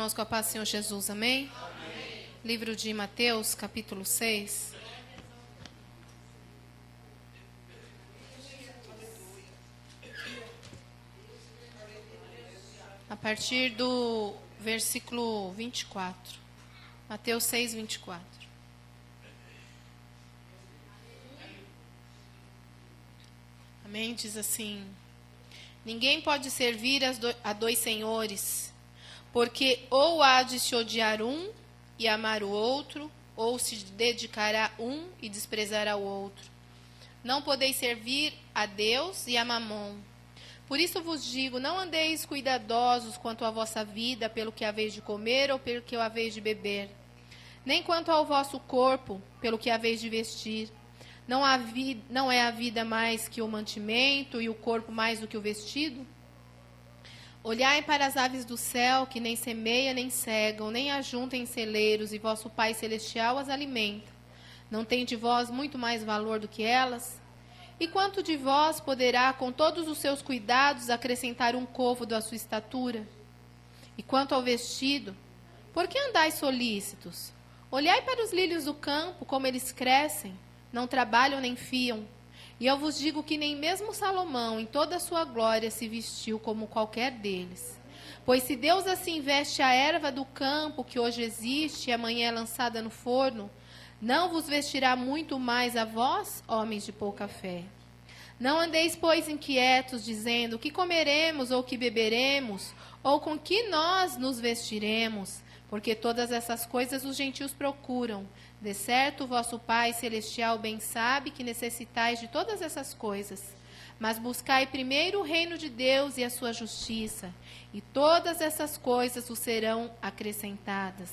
Irmãos, com a paz do Senhor Jesus, amém? Amém. Livro de Mateus, capítulo 6. A partir do versículo 24. Mateus 6, 24. Amém? Diz assim: ninguém pode servir a dois senhores, porque ou há de se odiar um e amar o outro, ou se dedicará um e desprezará o outro. Não podeis servir a Deus e a Mamon. Por isso vos digo, não andeis cuidadosos quanto à vossa vida, pelo que haveis de comer ou pelo que haveis de beber, nem quanto ao vosso corpo, pelo que haveis de vestir. Não é a vida mais que o mantimento e o corpo mais do que o vestido? Olhai para as aves do céu, que nem semeiam, nem cegam, nem ajuntam em celeiros, e vosso Pai Celestial as alimenta. Não tem de vós muito mais valor do que elas? E quanto de vós poderá, com todos os seus cuidados, acrescentar um côvado à sua estatura? E quanto ao vestido, por que andais solícitos? Olhai para os lírios do campo, como eles crescem, não trabalham nem fiam. E eu vos digo que nem mesmo Salomão, em toda a sua glória, se vestiu como qualquer deles. Pois se Deus assim veste a erva do campo, que hoje existe e amanhã é lançada no forno, não vos vestirá muito mais a vós, homens de pouca fé? Não andeis, pois, inquietos, dizendo, que comeremos ou que beberemos, ou com que nós nos vestiremos, porque todas essas coisas os gentios procuram. De certo, vosso Pai Celestial bem sabe que necessitais de todas essas coisas. Mas buscai primeiro o reino de Deus e a sua justiça, e todas essas coisas vos serão acrescentadas.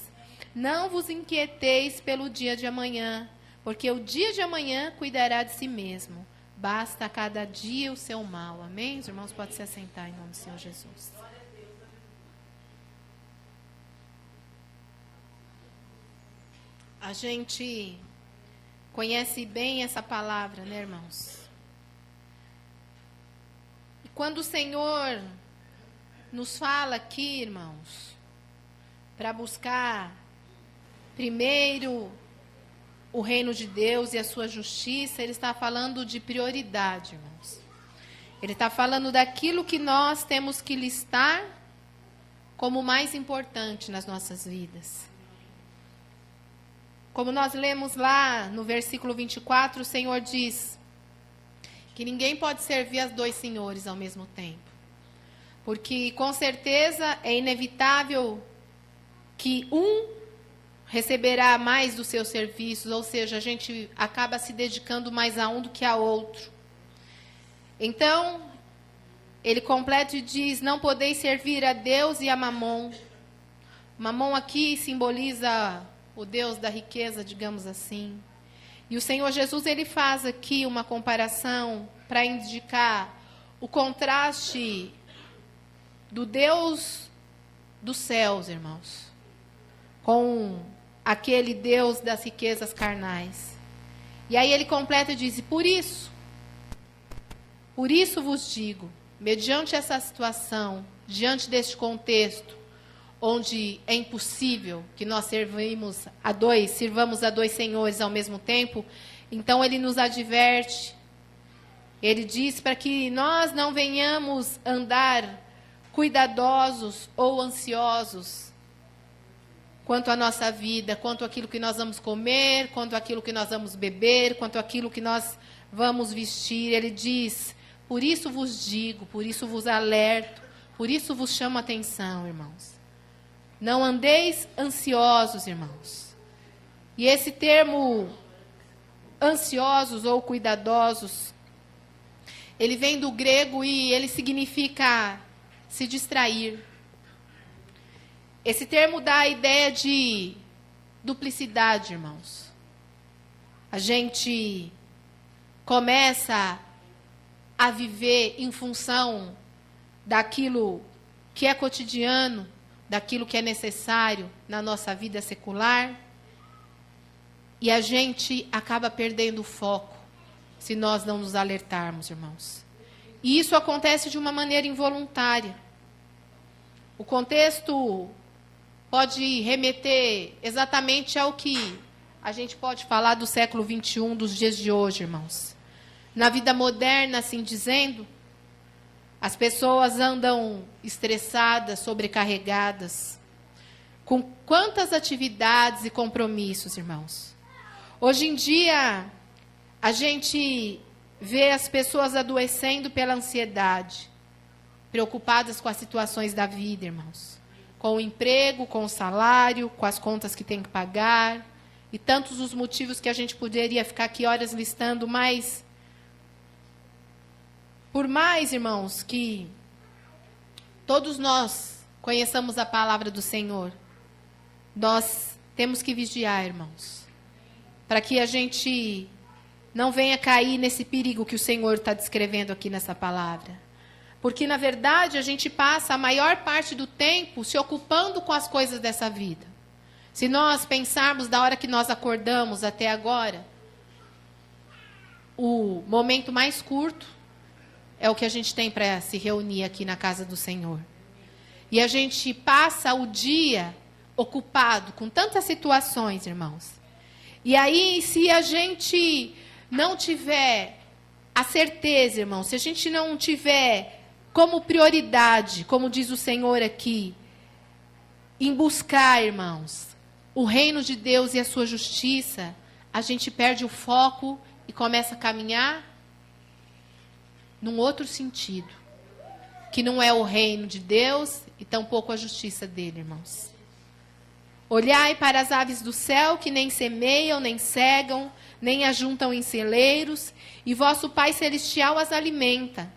Não vos inquieteis pelo dia de amanhã, porque o dia de amanhã cuidará de si mesmo. Basta a cada dia o seu mal. Amém? Os irmãos podem se assentar em nome do Senhor Jesus. A gente conhece bem essa palavra, né, irmãos? E quando o Senhor nos fala aqui, irmãos, para buscar primeiro o reino de Deus e a sua justiça, Ele está falando de prioridade, irmãos. Ele está falando daquilo que nós temos que listar como mais importante nas nossas vidas. Como nós lemos lá no versículo 24, o Senhor diz que ninguém pode servir a dois senhores ao mesmo tempo. Porque, com certeza, é inevitável que um receberá mais dos seus serviços, ou seja, a gente acaba se dedicando mais a um do que a outro. Então, ele completa e diz, não podeis servir a Deus e a Mamon. Mamon aqui simboliza o Deus da riqueza, digamos assim. E o Senhor Jesus, ele faz aqui uma comparação para indicar o contraste do Deus dos céus, irmãos, com aquele Deus das riquezas carnais. E aí ele completa e diz, por isso vos digo, mediante essa situação, diante deste contexto, onde é impossível que nós sirvamos a dois senhores ao mesmo tempo, então ele nos adverte, ele diz para que nós não venhamos andar cuidadosos ou ansiosos quanto à nossa vida, quanto àquilo que nós vamos comer, quanto àquilo que nós vamos beber, quanto àquilo que nós vamos vestir. Ele diz, por isso vos digo, por isso vos alerto, por isso vos chamo a atenção, irmãos. Não andeis ansiosos, irmãos. E esse termo ansiosos ou cuidadosos, ele vem do grego e ele significa se distrair. Esse termo dá a ideia de duplicidade, irmãos. A gente começa a viver em função daquilo que é cotidiano, daquilo que é necessário na nossa vida secular, e a gente acaba perdendo o foco se nós não nos alertarmos, irmãos. E isso acontece de uma maneira involuntária. O contexto pode remeter exatamente ao que a gente pode falar do século 21, dos dias de hoje, irmãos. Na vida moderna, assim dizendo, as pessoas andam estressadas, sobrecarregadas, com quantas atividades e compromissos, irmãos. Hoje em dia, a gente vê as pessoas adoecendo pela ansiedade, preocupadas com as situações da vida, irmãos. Com o emprego, com o salário, com as contas que tem que pagar, e tantos os motivos que a gente poderia ficar aqui horas listando, mas por mais, irmãos, que todos nós conheçamos a palavra do Senhor, nós temos que vigiar, irmãos, para que a gente não venha cair nesse perigo que o Senhor está descrevendo aqui nessa palavra. Porque, na verdade, a gente passa a maior parte do tempo se ocupando com as coisas dessa vida. Se nós pensarmos da hora que nós acordamos até agora, o momento mais curto é o que a gente tem para se reunir aqui na casa do Senhor. E a gente passa o dia ocupado com tantas situações, irmãos. E aí, se a gente não tiver a certeza, irmãos, se a gente não tiver como prioridade, como diz o Senhor aqui, em buscar, irmãos, o reino de Deus e a sua justiça, a gente perde o foco e começa a caminhar num outro sentido, que não é o reino de Deus e tampouco a justiça dele, irmãos. Olhai para as aves do céu, que nem semeiam, nem cegam, nem ajuntam em celeiros, e vosso Pai Celestial as alimenta.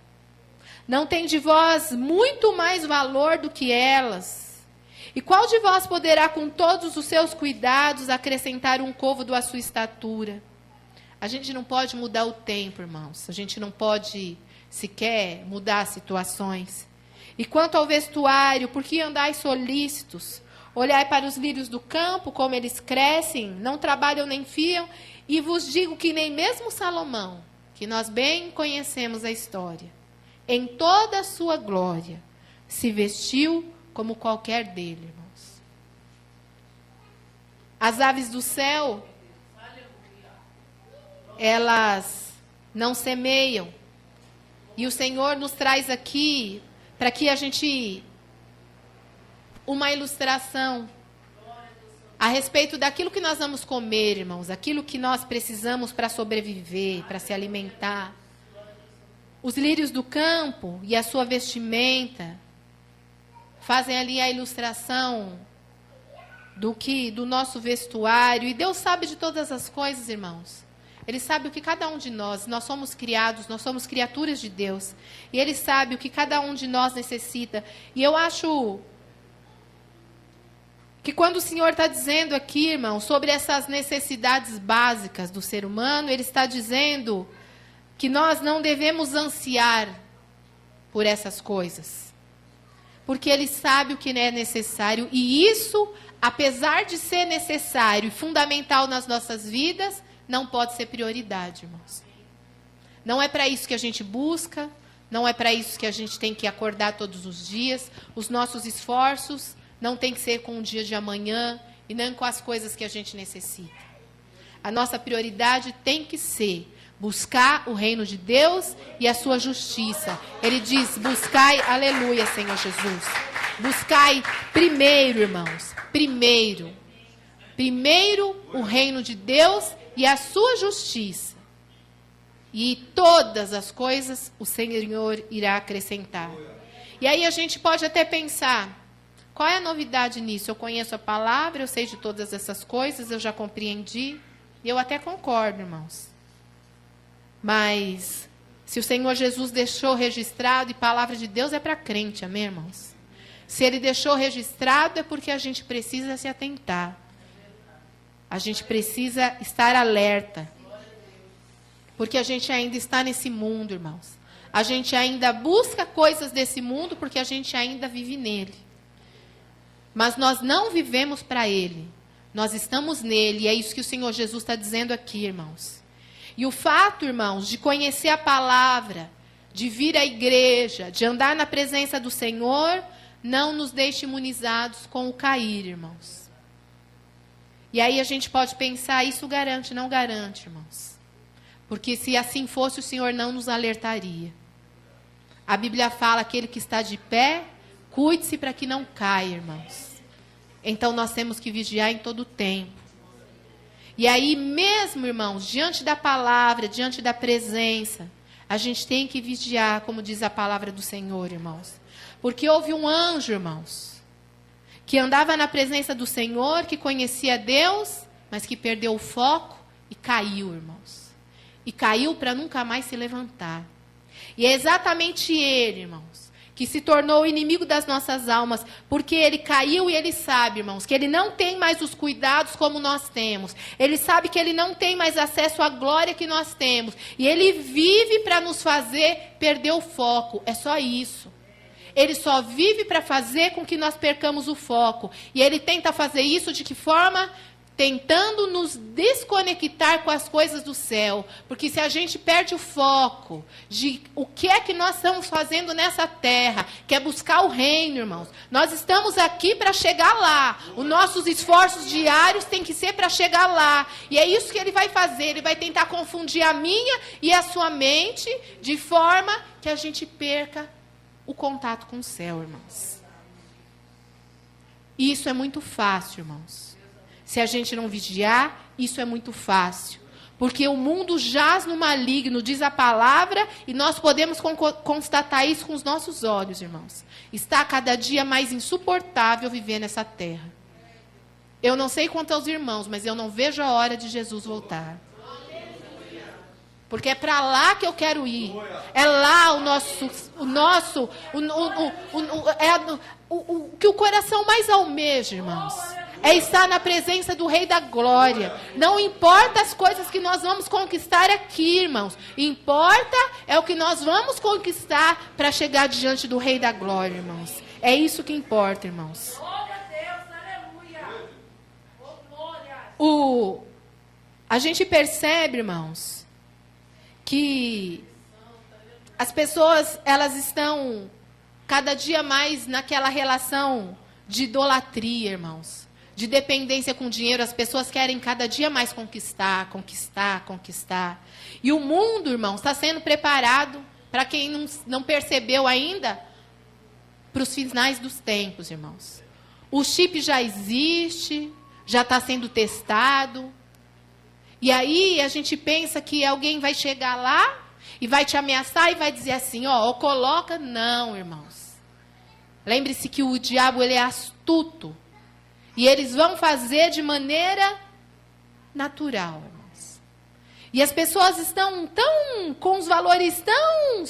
Não tem de vós muito mais valor do que elas? E qual de vós poderá, com todos os seus cuidados, acrescentar um côvado à sua estatura? A gente não pode mudar o tempo, irmãos. A gente não pode sequer mudar as situações. E quanto ao vestuário, por que andais solícitos? Olhai para os lírios do campo, como eles crescem, não trabalham nem fiam, e vos digo que nem mesmo Salomão, que nós bem conhecemos a história, em toda a sua glória, se vestiu como qualquer dele, irmãos. As aves do céu, elas não semeiam. E o Senhor nos traz aqui para que a gente uma ilustração a respeito daquilo que nós vamos comer, irmãos, aquilo que nós precisamos para sobreviver, para se alimentar. Os lírios do campo e a sua vestimenta fazem ali a ilustração do nosso vestuário. E Deus sabe de todas as coisas, irmãos. Ele sabe o que cada um de nós somos criados, nós somos criaturas de Deus. E Ele sabe o que cada um de nós necessita. E eu acho que quando o Senhor está dizendo aqui, irmão, sobre essas necessidades básicas do ser humano, Ele está dizendo que nós não devemos ansiar por essas coisas. Porque Ele sabe o que é necessário. E isso, apesar de ser necessário e fundamental nas nossas vidas, não pode ser prioridade, irmãos. Não é para isso que a gente busca, não é para isso que a gente tem que acordar todos os dias. Os nossos esforços não tem que ser com o dia de amanhã e nem com as coisas que a gente necessita. A nossa prioridade tem que ser buscar o reino de Deus e a sua justiça. Ele diz, buscai, aleluia, Senhor Jesus. Buscai primeiro, irmãos, primeiro o reino de Deus e a sua justiça. E todas as coisas o Senhor irá acrescentar. E aí a gente pode até pensar, qual é a novidade nisso? Eu conheço a palavra, eu sei de todas essas coisas, eu já compreendi. E eu até concordo, irmãos. Mas se o Senhor Jesus deixou registrado, e palavra de Deus é para crente, amém, irmãos? Se Ele deixou registrado, é porque a gente precisa se atentar. A gente precisa estar alerta. Porque a gente ainda está nesse mundo, irmãos. A gente ainda busca coisas desse mundo porque a gente ainda vive nele. Mas nós não vivemos para ele. Nós estamos nele. E é isso que o Senhor Jesus está dizendo aqui, irmãos. E o fato, irmãos, de conhecer a palavra, de vir à igreja, de andar na presença do Senhor, não nos deixe imunizados com o cair, irmãos. E aí a gente pode pensar, isso garante, não garante, irmãos. Porque se assim fosse, o Senhor não nos alertaria. A Bíblia fala, aquele que está de pé, cuide-se para que não caia, irmãos. Então nós temos que vigiar em todo o tempo. E aí mesmo, irmãos, diante da palavra, diante da presença, a gente tem que vigiar, como diz a palavra do Senhor, irmãos. Porque houve um anjo, irmãos, que andava na presença do Senhor, que conhecia Deus, mas que perdeu o foco e caiu, irmãos. E caiu para nunca mais se levantar. E é exatamente ele, irmãos, que se tornou o inimigo das nossas almas, porque ele caiu e ele sabe, irmãos, que ele não tem mais os cuidados como nós temos. Ele sabe que ele não tem mais acesso à glória que nós temos. E ele vive para nos fazer perder o foco. É só isso. Ele só vive para fazer com que nós percamos o foco. E ele tenta fazer isso de que forma? Tentando nos desconectar com as coisas do céu. Porque se a gente perde o foco de o que é que nós estamos fazendo nessa terra, que é buscar o reino, irmãos. Nós estamos aqui para chegar lá. Os nossos esforços diários têm que ser para chegar lá. E é isso que ele vai fazer. Ele vai tentar confundir a minha e a sua mente de forma que a gente perca o contato com o céu, irmãos. E isso é muito fácil, irmãos. Se a gente não vigiar, isso é muito fácil. Porque o mundo jaz no maligno, diz a palavra, e nós podemos constatar isso com os nossos olhos, irmãos. Está cada dia mais insuportável viver nessa terra. Eu não sei quanto aos irmãos, mas eu não vejo a hora de Jesus voltar. Porque é para lá que eu quero ir. É lá o que o coração mais almeja, irmãos. É estar na presença do Rei da Glória. Não importa as coisas que nós vamos conquistar aqui, irmãos. Importa é o que nós vamos conquistar para chegar diante do Rei da Glória, irmãos. É isso que importa, irmãos. A gente percebe, irmãos, que as pessoas, elas estão cada dia mais naquela relação de idolatria, irmãos. De dependência com dinheiro, as pessoas querem cada dia mais conquistar. E o mundo, irmãos, está sendo preparado, para quem não percebeu ainda, para os finais dos tempos, irmãos. O chip já existe, já está sendo testado. E aí a gente pensa que alguém vai chegar lá e vai te ameaçar e vai dizer assim, ó, coloca. Não, irmãos. Lembre-se que o diabo, ele é astuto. E eles vão fazer de maneira natural, irmãos. E as pessoas estão com os valores tão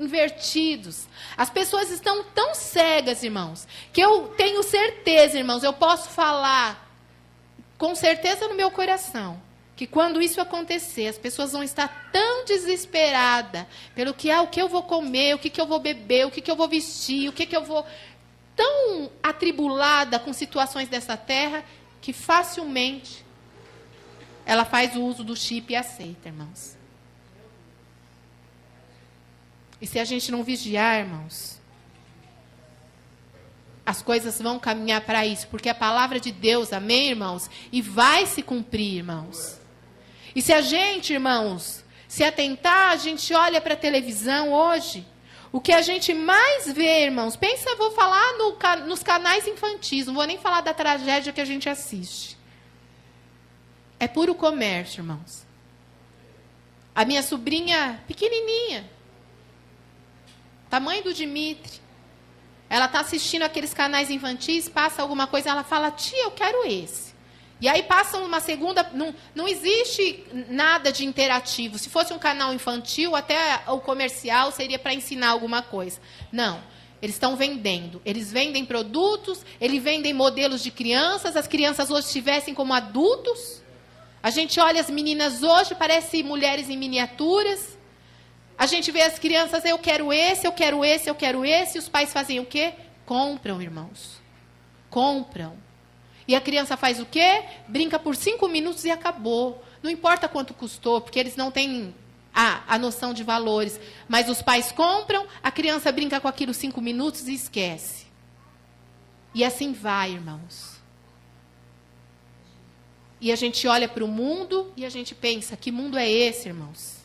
invertidos. As pessoas estão tão cegas, irmãos, que eu tenho certeza, irmãos, eu posso falar com certeza no meu coração, que quando isso acontecer, as pessoas vão estar tão desesperadas pelo que, o que eu vou comer, o que eu vou beber, o que eu vou vestir, o que eu vou... tão atribulada com situações dessa terra, que facilmente ela faz o uso do chip e aceita, irmãos. E se a gente não vigiar, irmãos, as coisas vão caminhar para isso, porque a palavra de Deus, amém, irmãos? E vai se cumprir, irmãos. E se a gente, irmãos, se atentar, a gente olha para a televisão hoje, o que a gente mais vê, irmãos, pensa, vou falar nos canais infantis, não vou nem falar da tragédia que a gente assiste. É puro comércio, irmãos. A minha sobrinha, pequenininha, tamanho do Dimitri, ela está assistindo aqueles canais infantis, passa alguma coisa, ela fala, tia, eu quero esse. E aí passa uma segunda, não existe nada de interativo. Se fosse um canal infantil, até o comercial seria para ensinar alguma coisa. Não, eles estão vendendo. Eles vendem produtos, eles vendem modelos de crianças, as crianças hoje se vestem como adultos. A gente olha as meninas hoje, parecem mulheres em miniaturas. A gente vê as crianças, eu quero esse, eu quero esse, eu quero esse. E os pais fazem o quê? Compram, irmãos. Compram. E a criança faz o quê? Brinca por 5 minutos e acabou. Não importa quanto custou, porque eles não têm a noção de valores. Mas os pais compram, a criança brinca com aquilo 5 minutos e esquece. E assim vai, irmãos. E a gente olha para o mundo e a gente pensa, que mundo é esse, irmãos?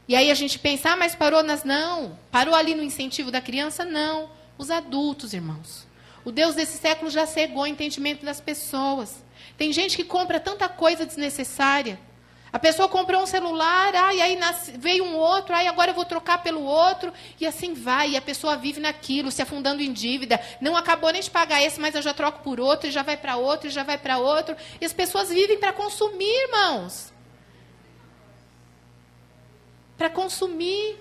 E aí a gente pensa, mas parou nas... Não. Parou ali no incentivo da criança? Não. Os adultos, irmãos. O Deus desse século já cegou o entendimento das pessoas. Tem gente que compra tanta coisa desnecessária. A pessoa comprou um celular, e aí veio um outro, agora eu vou trocar pelo outro, e assim vai, e a pessoa vive naquilo, se afundando em dívida. Não acabou nem de pagar esse, mas eu já troco por outro, e já vai para outro, e já vai para outro. E as pessoas vivem para consumir, irmãos. Para consumir.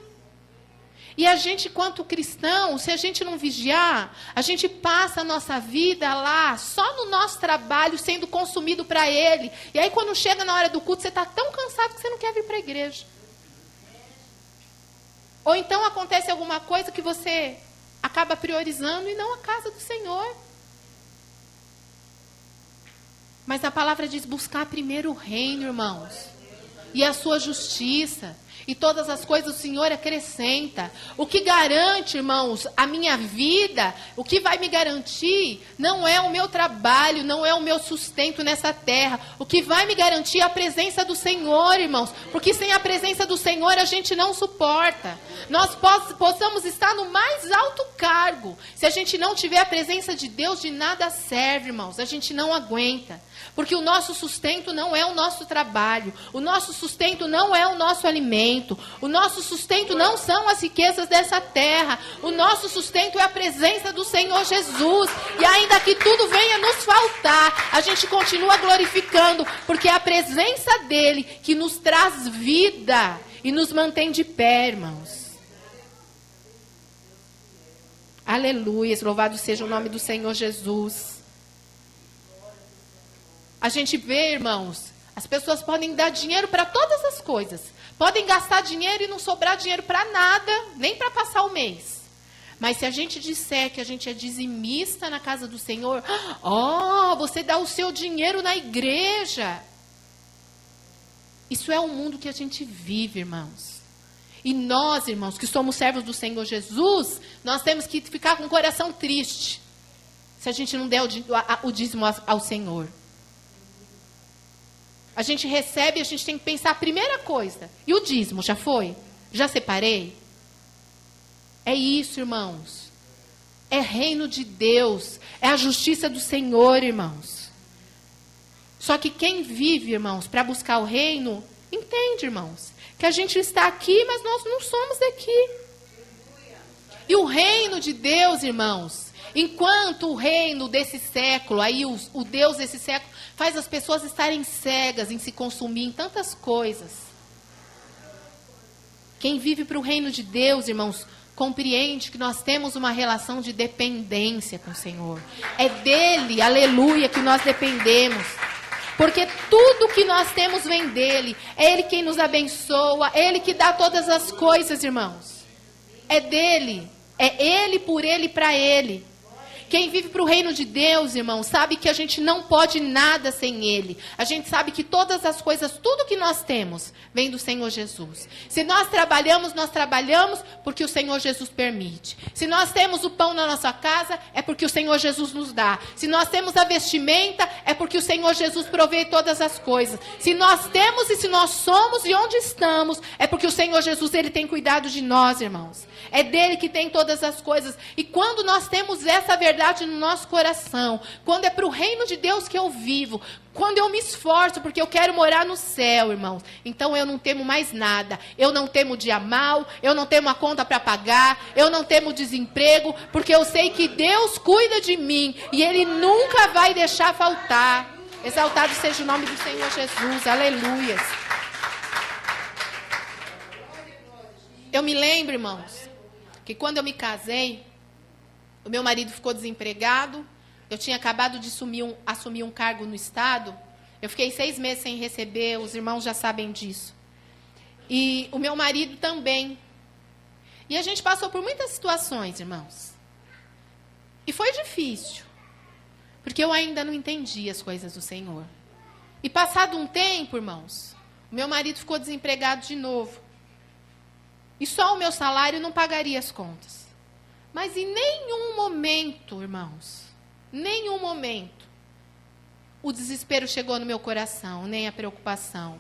E a gente, quanto cristão, se a gente não vigiar, a gente passa a nossa vida lá, só no nosso trabalho, sendo consumido para Ele. E aí, quando chega na hora do culto, você está tão cansado que você não quer vir para a igreja. Ou então acontece alguma coisa que você acaba priorizando e não a casa do Senhor. Mas a palavra diz, buscar primeiro o reino, irmãos, e a sua justiça. E todas as coisas o Senhor acrescenta. O que garante, irmãos, a minha vida, o que vai me garantir, não é o meu trabalho, não é o meu sustento nessa terra. O que vai me garantir é a presença do Senhor, irmãos. Porque sem a presença do Senhor a gente não suporta. Nós possamos estar no mais alto cargo. Se a gente não tiver a presença de Deus, de nada serve, irmãos. A gente não aguenta. Porque o nosso sustento não é o nosso trabalho. O nosso sustento não é o nosso alimento. O nosso sustento não são as riquezas dessa terra. O nosso sustento é a presença do Senhor Jesus. E ainda que tudo venha nos faltar, a gente continua glorificando. Porque é a presença dEle que nos traz vida e nos mantém de pé, irmãos. Aleluia, louvado seja o nome do Senhor Jesus. A gente vê, irmãos, as pessoas podem dar dinheiro para todas as coisas. Podem gastar dinheiro e não sobrar dinheiro para nada, nem para passar o mês. Mas se a gente disser que a gente é dizimista na casa do Senhor, você dá o seu dinheiro na igreja. Isso é o mundo que a gente vive, irmãos. E nós, irmãos, que somos servos do Senhor Jesus, nós temos que ficar com o coração triste se a gente não der o dízimo ao Senhor. A gente recebe, a gente tem que pensar a primeira coisa. E o dízimo, já foi? Já separei? É isso, irmãos. É reino de Deus. É a justiça do Senhor, irmãos. Só que quem vive, irmãos, para buscar o reino, entende, irmãos, que a gente está aqui, mas nós não somos daqui. E o reino de Deus, irmãos, enquanto o reino desse século, aí o Deus desse século, faz as pessoas estarem cegas em se consumir em tantas coisas. Quem vive para o reino de Deus, irmãos, compreende que nós temos uma relação de dependência com o Senhor. É dele, aleluia, que nós dependemos. Porque tudo que nós temos vem dele. É ele quem nos abençoa, é ele que dá todas as coisas, irmãos. É dele, é ele, por ele e para ele. Quem vive para o reino de Deus, irmão, sabe que a gente não pode nada sem Ele. A gente sabe que todas as coisas, tudo que nós temos, vem do Senhor Jesus. Se nós trabalhamos porque o Senhor Jesus permite. Se nós temos o pão na nossa casa, é porque o Senhor Jesus nos dá. Se nós temos a vestimenta, é porque o Senhor Jesus provê todas as coisas. Se nós temos e se nós somos e onde estamos, é porque o Senhor Jesus, Ele tem cuidado de nós, irmãos. É dele que tem todas as coisas. E quando nós temos essa verdade no nosso coração, quando é para o reino de Deus que eu vivo, quando eu me esforço porque eu quero morar no céu, irmãos, então eu não temo mais nada. Eu não temo dia mal, eu não temo a conta para pagar, eu não temo desemprego, porque eu sei que Deus cuida de mim e Ele nunca vai deixar faltar. Exaltado seja o nome do Senhor Jesus, aleluia. Eu me lembro, irmãos, que quando eu me casei, o meu marido ficou desempregado, eu tinha acabado de assumir um cargo no Estado, eu fiquei 6 meses sem receber, os irmãos já sabem disso. E o meu marido também. E a gente passou por muitas situações, irmãos. E foi difícil, porque eu ainda não entendia as coisas do Senhor. E passado um tempo, irmãos, o meu marido ficou desempregado de novo. E só o meu salário não pagaria as contas. Mas em nenhum momento, irmãos, nenhum momento, o desespero chegou no meu coração, nem a preocupação.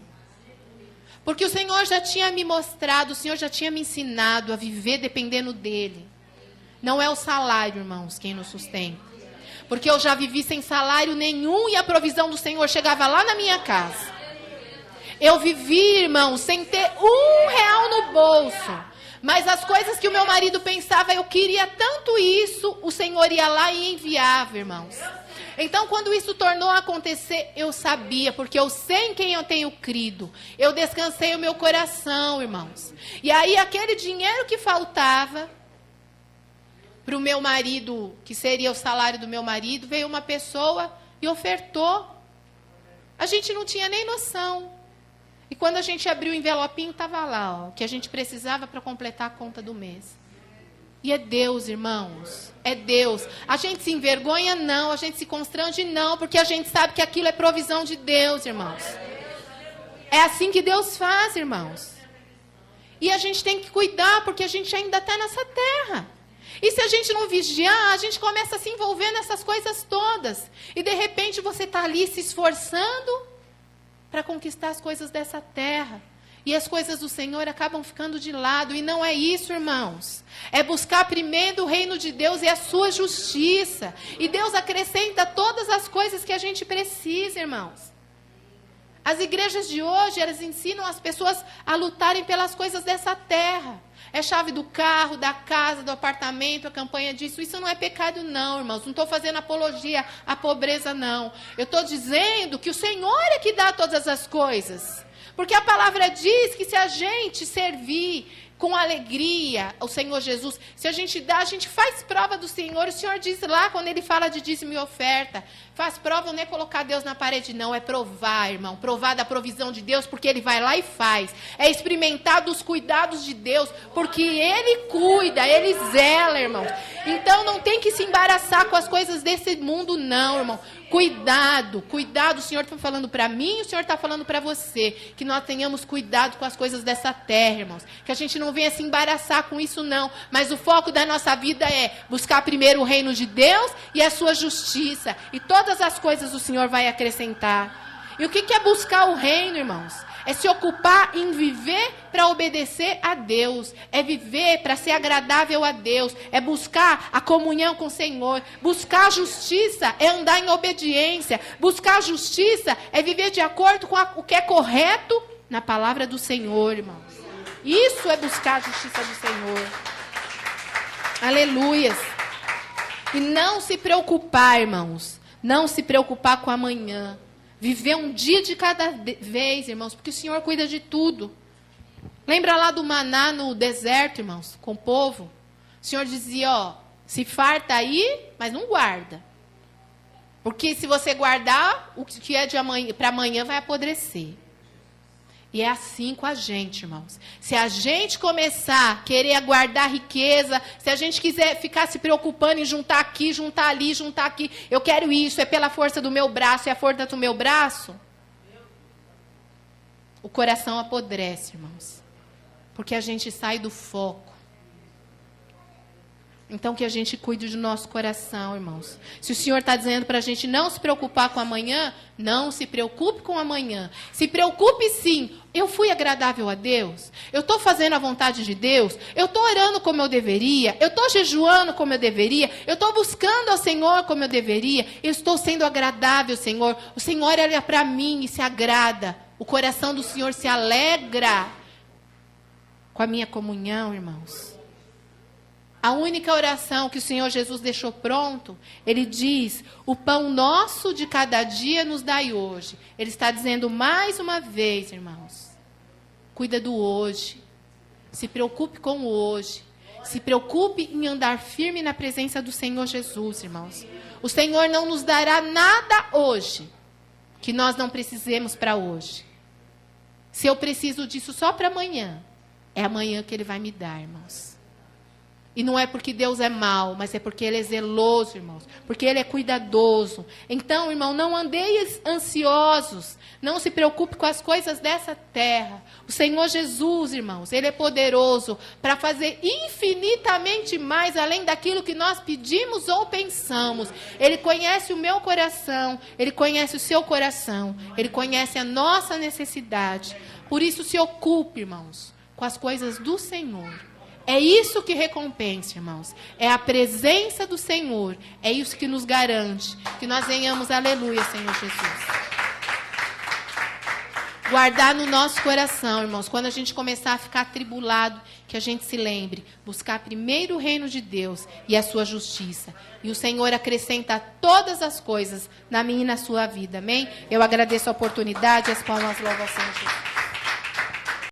Porque o Senhor já tinha me mostrado, o Senhor já tinha me ensinado a viver dependendo dEle. Não é o salário, irmãos, quem nos sustenta. Porque eu já vivi sem salário nenhum e a provisão do Senhor chegava lá na minha casa. Eu vivi, irmãos, sem ter R$1 no bolso. Mas as coisas que o meu marido pensava, eu queria tanto isso, o Senhor ia lá e enviava, irmãos. Então, quando isso tornou a acontecer, eu sabia, porque eu sei em quem eu tenho crido. Eu descansei o meu coração, irmãos. E aí, aquele dinheiro que faltava para o meu marido, que seria o salário do meu marido, veio uma pessoa e ofertou. A gente não tinha nem noção. E quando a gente abriu o envelopinho, estava lá, ó, que a gente precisava para completar a conta do mês. E é Deus, irmãos. É Deus. A gente se envergonha, não. A gente se constrange, não. Porque a gente sabe que aquilo é provisão de Deus, irmãos. É assim que Deus faz, irmãos. E a gente tem que cuidar, porque a gente ainda está nessa terra. E se a gente não vigiar, a gente começa a se envolver nessas coisas todas. E de repente você está ali se esforçando para conquistar as coisas dessa terra. E as coisas do Senhor acabam ficando de lado. E não é isso, irmãos. É buscar primeiro o reino de Deus e a sua justiça. E Deus acrescenta todas as coisas que a gente precisa, irmãos. As igrejas de hoje, elas ensinam as pessoas a lutarem pelas coisas dessa terra. É chave do carro, da casa, do apartamento, a campanha disso. Isso não é pecado, não, irmãos. Não estou fazendo apologia à pobreza, não. Eu estou dizendo que o Senhor é que dá todas as coisas. Porque a palavra diz que se a gente servir com alegria ao Senhor Jesus, se a gente dá, a gente faz prova do Senhor. O Senhor diz lá, quando Ele fala de dízimo e oferta, faz prova não é colocar Deus na parede, não. É provar, irmão. Provar da provisão de Deus, porque Ele vai lá e faz. É experimentar dos cuidados de Deus, porque Ele cuida, Ele zela, irmão. Então não tem que se embaraçar com as coisas desse mundo, não, irmão. Cuidado, cuidado, o Senhor está falando para mim, o Senhor está falando para você, que nós tenhamos cuidado com as coisas dessa terra, irmãos, que a gente não venha se embaraçar com isso, não, mas o foco da nossa vida é buscar primeiro o reino de Deus e a sua justiça, e todas as coisas o Senhor vai acrescentar. E o que é buscar o reino, irmãos? É se ocupar em viver para obedecer a Deus. É viver para ser agradável a Deus. É buscar a comunhão com o Senhor. Buscar a justiça é andar em obediência. Buscar a justiça é viver de acordo com o que é correto na palavra do Senhor, irmãos. Isso é buscar a justiça do Senhor. Aleluias. E não se preocupar, irmãos. Não se preocupar com amanhã. Viver um dia de cada vez, irmãos, porque o Senhor cuida de tudo. Lembra lá do maná no deserto, irmãos, com o povo? O Senhor dizia, ó, se farta aí, mas não guarda. Porque se você guardar, o que é de amanhã, para amanhã vai apodrecer. E é assim com a gente, irmãos. Se a gente começar a querer guardar riqueza, se a gente quiser ficar se preocupando em juntar aqui, juntar ali, juntar aqui, eu quero isso, é pela força do meu braço, é a força do meu braço, o coração apodrece, irmãos. Porque a gente sai do foco. Então, que a gente cuide do nosso coração, irmãos. Se o Senhor está dizendo para a gente não se preocupar com amanhã, não se preocupe com amanhã. Se preocupe sim. Eu fui agradável a Deus? Eu estou fazendo a vontade de Deus? Eu estou orando como eu deveria? Eu estou jejuando como eu deveria? Eu estou buscando ao Senhor como eu deveria? Eu estou sendo agradável, Senhor? O Senhor olha para mim e se agrada. O coração do Senhor se alegra com a minha comunhão, irmãos. A única oração que o Senhor Jesus deixou pronto, Ele diz, o pão nosso de cada dia nos dai hoje. Ele está dizendo mais uma vez, irmãos, cuida do hoje. Se preocupe com o hoje. Se preocupe em andar firme na presença do Senhor Jesus, irmãos. O Senhor não nos dará nada hoje que nós não precisemos para hoje. Se eu preciso disso só para amanhã, é amanhã que Ele vai me dar, irmãos. E não é porque Deus é mau, mas é porque Ele é zeloso, irmãos. Porque Ele é cuidadoso. Então, irmão, não andeis ansiosos. Não se preocupe com as coisas dessa terra. O Senhor Jesus, irmãos, Ele é poderoso para fazer infinitamente mais além daquilo que nós pedimos ou pensamos. Ele conhece o meu coração. Ele conhece o seu coração. Ele conhece a nossa necessidade. Por isso, se ocupe, irmãos, com as coisas do Senhor. É isso que recompensa, irmãos. É a presença do Senhor. É isso que nos garante que nós venhamos, aleluia, Senhor Jesus. Guardar no nosso coração, irmãos, quando a gente começar a ficar atribulado, que a gente se lembre, buscar primeiro o reino de Deus e a sua justiça. E o Senhor acrescenta todas as coisas na minha e na sua vida, amém? Eu agradeço a oportunidade e as palmas louvam ao Senhor Jesus.